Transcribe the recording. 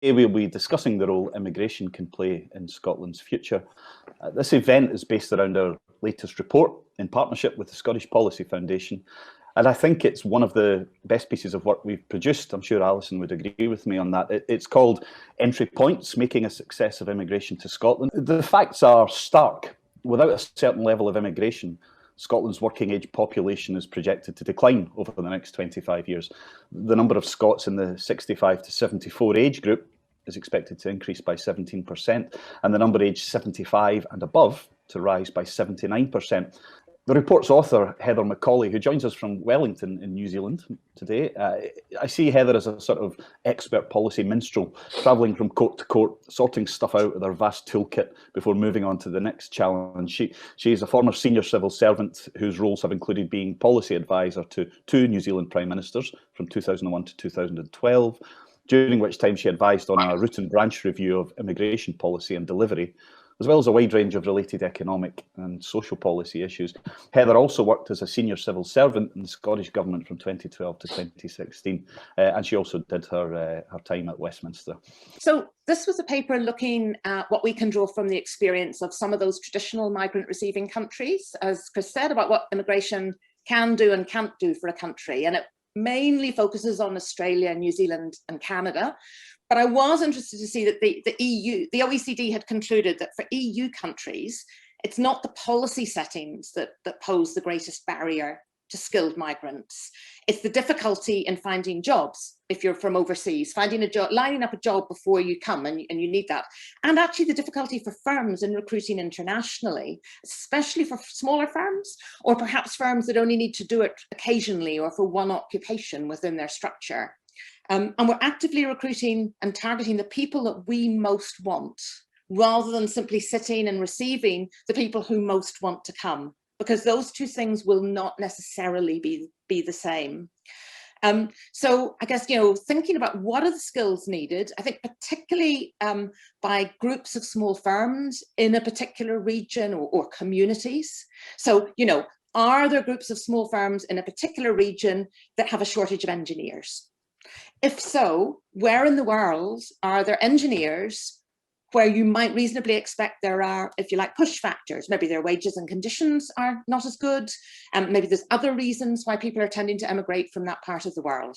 we'll be discussing the role immigration can play in Scotland's future. This event is based around our latest report in partnership with the Scottish Policy Foundation. And I think it's one of the best pieces of work we've produced. I'm sure Alison would agree with me on that. It's called Entry Points, Making a Success of Immigration to Scotland. The facts are stark. Without a certain level of immigration, Scotland's working age population is projected to decline over the next 25 years. The number of Scots in the 65 to 74 age group is expected to increase by 17%, and the number aged 75 and above to rise by 79%. The report's author, Heather Macaulay, who joins us from Wellington in New Zealand today. I see Heather as a sort of expert policy minstrel, travelling from court to court, sorting stuff out with her vast toolkit before moving on to the next challenge. She is a former senior civil servant whose roles have included being policy advisor to two New Zealand Prime Ministers from 2001 to 2012, during which time she advised on a root and branch review of immigration policy and delivery, as well as a wide range of related economic and social policy issues. Heather also worked as a senior civil servant in the Scottish Government from 2012 to 2016, and she also did her time at Westminster. So this was a paper looking at what we can draw from the experience of some of those traditional migrant receiving countries, as Chris said, about what immigration can do and can't do for a country. And it mainly focuses on Australia, New Zealand and Canada. But I was interested to see that the OECD had concluded that for EU countries, it's not the policy settings that pose the greatest barrier to skilled migrants. It's the difficulty in finding jobs if you're from overseas, finding a job, lining up a job before you come, and you need that. And actually the difficulty for firms in recruiting internationally, especially for smaller firms, or perhaps firms that only need to do it occasionally or for one occupation within their structure. And we're actively recruiting and targeting the people that we most want, rather than simply sitting and receiving the people who most want to come, because those two things will not necessarily be the same. So I guess, thinking about what are the skills needed, I think particularly by groups of small firms in a particular region or communities. So, are there groups of small firms in a particular region that have a shortage of engineers? If so, where in the world are there engineers where you might reasonably expect there are, if you like, push factors? Maybe their wages and conditions are not as good, and maybe there's other reasons why people are tending to emigrate from that part of the world.